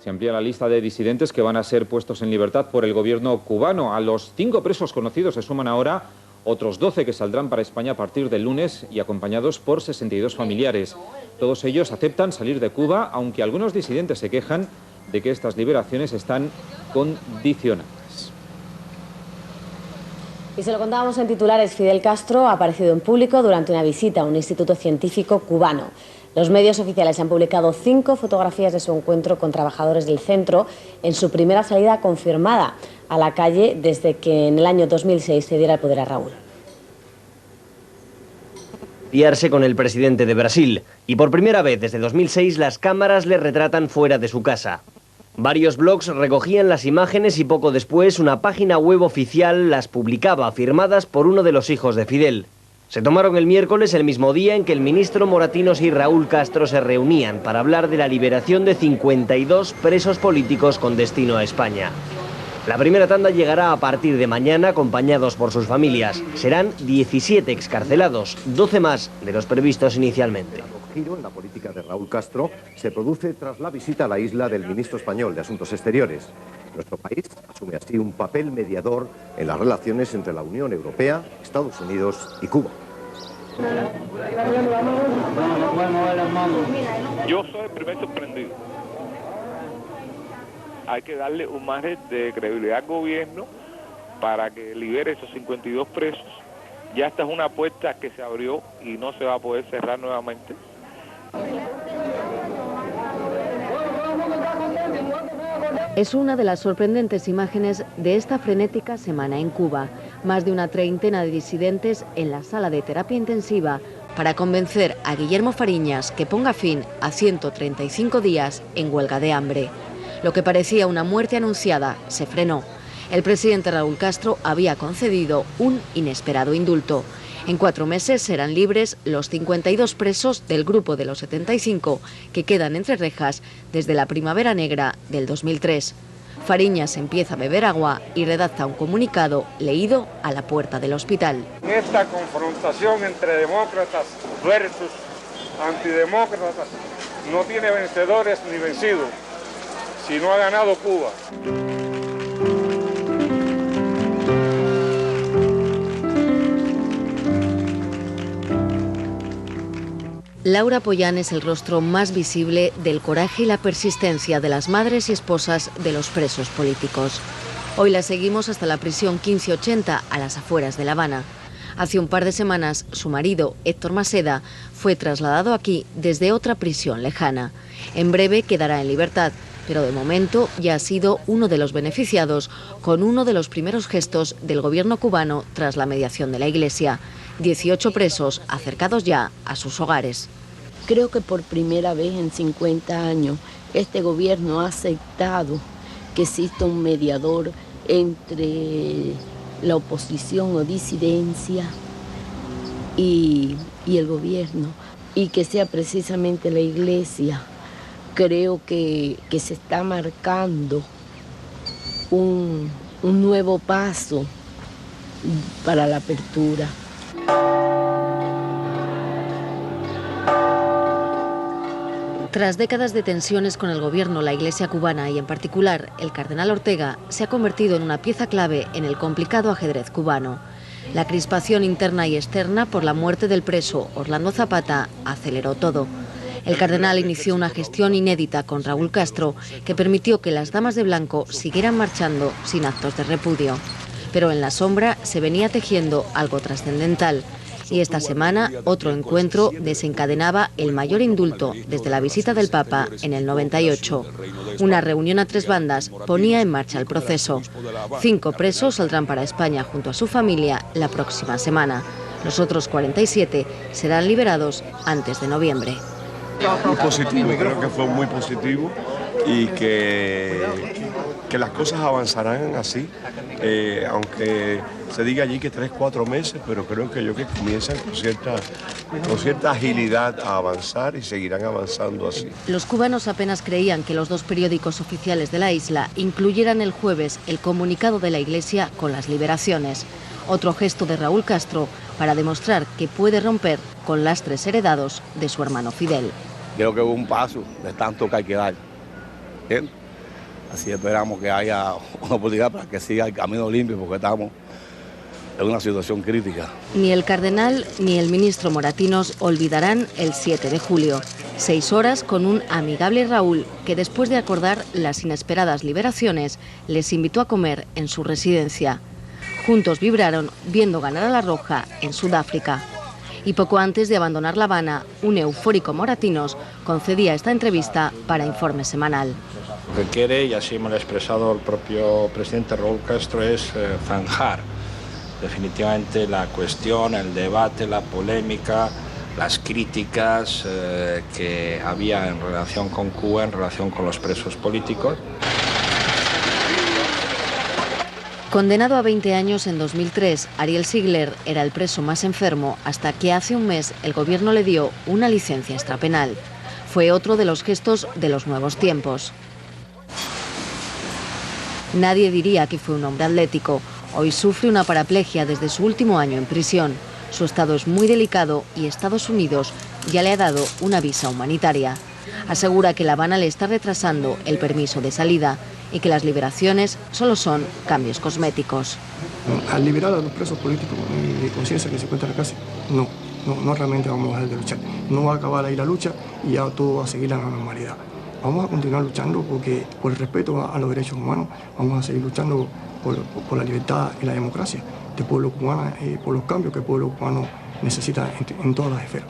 Se amplía la lista de disidentes que van a ser puestos en libertad por el gobierno cubano. A los 5 presos conocidos se suman ahora otros 12 que saldrán para España a partir del lunes y acompañados por 62 familiares. Todos ellos aceptan salir de Cuba, aunque algunos disidentes se quejan de que estas liberaciones están condicionadas. Y se lo contábamos en titulares, Fidel Castro ha aparecido en público durante una visita a un instituto científico cubano. Los medios oficiales han publicado 5 fotografías de su encuentro con trabajadores del centro en su primera salida confirmada a la calle desde que en el año 2006 cediera el poder a Raúl. Guiarse con el presidente de Brasil y por primera vez desde 2006 las cámaras le retratan fuera de su casa. Varios blogs recogían las imágenes y poco después una página web oficial las publicaba firmadas por uno de los hijos de Fidel. Se tomaron el miércoles, el mismo día en que el ministro Moratinos y Raúl Castro se reunían para hablar de la liberación de 52 presos políticos con destino a España. La primera tanda llegará a partir de mañana, acompañados por sus familias. Serán 17 excarcelados, 12 más de los previstos inicialmente. El giro en la política de Raúl Castro se produce tras la visita a la isla del ministro español de Asuntos Exteriores. Nuestro país asume así un papel mediador en las relaciones entre la Unión Europea, Estados Unidos y Cuba. Yo soy el primer sorprendido. Hay que darle un margen de credibilidad al gobierno para que libere esos 52 presos. Ya esta es una puerta que se abrió y no se va a poder cerrar nuevamente. Es una de las sorprendentes imágenes de esta frenética semana en Cuba. Más de una treintena de disidentes en la sala de terapia intensiva para convencer a Guillermo Fariñas que ponga fin a 135 días en huelga de hambre. Lo que parecía una muerte anunciada se frenó. El presidente Raúl Castro había concedido un inesperado indulto. En 4 meses serán libres los 52 presos del grupo de los 75 que quedan entre rejas desde la Primavera Negra del 2003. Fariñas empieza a beber agua y redacta un comunicado leído a la puerta del hospital. Esta confrontación entre demócratas versus antidemócratas no tiene vencedores ni vencidos, sino ha ganado Cuba. Laura Pollán es el rostro más visible del coraje y la persistencia de las madres y esposas de los presos políticos. Hoy la seguimos hasta la prisión 1580 a las afueras de La Habana. Hace un par de semanas, su marido, Héctor Maseda, fue trasladado aquí desde otra prisión lejana. En breve quedará en libertad, pero de momento ya ha sido uno de los beneficiados con uno de los primeros gestos del gobierno cubano tras la mediación de la Iglesia. 18 presos acercados ya a sus hogares. Creo que por primera vez en 50 años este gobierno ha aceptado que exista un mediador entre la oposición o disidencia y el gobierno, y que sea precisamente la Iglesia. Creo que se está marcando un nuevo paso para la apertura. Tras décadas de tensiones con el gobierno, la Iglesia cubana y en particular el cardenal Ortega se ha convertido en una pieza clave en el complicado ajedrez cubano. La crispación interna y externa por la muerte del preso Orlando Zapata aceleró todo. El cardenal inició una gestión inédita con Raúl Castro que permitió que las damas de blanco siguieran marchando sin actos de repudio. Pero en la sombra se venía tejiendo algo trascendental. Y esta semana otro encuentro desencadenaba el mayor indulto desde la visita del Papa en el 98. Una reunión a 3 bandas ponía en marcha el proceso. 5 presos saldrán para España junto a su familia la próxima semana. Los otros 47 serán liberados antes de noviembre. Muy positivo, creo que fue muy positivo y que las cosas avanzarán así, aunque se diga allí que 3-4 meses, pero creo que comienzan con cierta agilidad a avanzar y seguirán avanzando así. Los cubanos apenas creían que los 2 periódicos oficiales de la isla incluyeran el jueves el comunicado de la Iglesia con las liberaciones. Otro gesto de Raúl Castro para demostrar que puede romper con lastres heredados de su hermano Fidel. Creo que hubo un paso de tanto que hay que dar. Así esperamos que haya una oportunidad para que siga el camino limpio, porque estamos en una situación crítica. Ni el cardenal ni el ministro Moratinos olvidarán el 7 de julio. 6 horas con un amigable Raúl que, después de acordar las inesperadas liberaciones, les invitó a comer en su residencia. Juntos vibraron viendo ganar a la Roja en Sudáfrica. Y poco antes de abandonar La Habana, un eufórico Moratinos concedía esta entrevista para Informe Semanal. Lo que quiere, y así me lo ha expresado el propio presidente Raúl Castro, es zanjar definitivamente la cuestión, el debate, la polémica, las críticas que había en relación con Cuba, en relación con los presos políticos. Condenado a 20 años en 2003, Ariel Sigler era el preso más enfermo hasta que hace un mes el gobierno le dio una licencia extrapenal. Fue otro de los gestos de los nuevos tiempos. Nadie diría que fue un hombre atlético. Hoy sufre una paraplegia desde su último año en prisión. Su estado es muy delicado y Estados Unidos ya le ha dado una visa humanitaria. Asegura que La Habana le está retrasando el permiso de salida y que las liberaciones solo son cambios cosméticos. Al liberar a los presos políticos de conciencia que se encuentran en la cárcel, no realmente vamos a dejar de luchar. No va a acabar ahí la lucha y ya todo va a seguir a la normalidad. Vamos a continuar luchando porque por el respeto a los derechos humanos, vamos a seguir luchando por la libertad y la democracia del pueblo cubano y por los cambios que el pueblo cubano necesita en todas las esferas.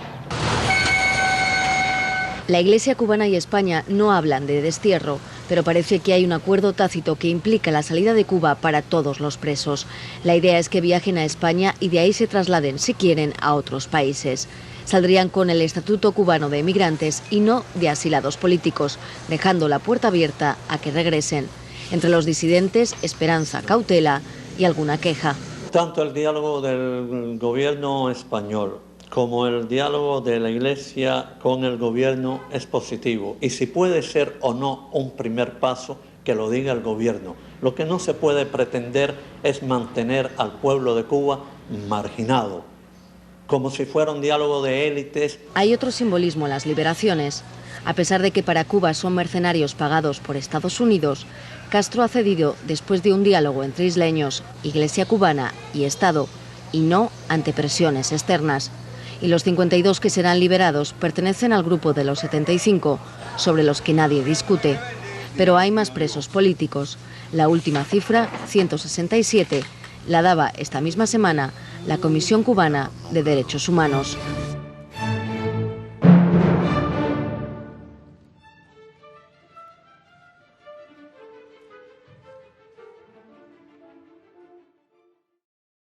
La Iglesia cubana y España no hablan de destierro, pero parece que hay un acuerdo tácito que implica la salida de Cuba para todos los presos. La idea es que viajen a España y de ahí se trasladen, si quieren, a otros países. Saldrían con el Estatuto Cubano de Emigrantes y no de asilados políticos, dejando la puerta abierta a que regresen. Entre los disidentes, esperanza, cautela y alguna queja. Tanto el diálogo del gobierno español como el diálogo de la Iglesia con el gobierno es positivo. Y si puede ser o no un primer paso, que lo diga el gobierno. Lo que no se puede pretender es mantener al pueblo de Cuba marginado, como si fuera un diálogo de élites. Hay otro simbolismo en las liberaciones. A pesar de que para Cuba son mercenarios pagados por Estados Unidos, Castro ha cedido después de un diálogo entre isleños, Iglesia cubana y Estado, y no ante presiones externas. Y los 52 que serán liberados pertenecen al grupo de los 75, sobre los que nadie discute. Pero hay más presos políticos. La última cifra, 167, la daba esta misma semana la Comisión Cubana de Derechos Humanos.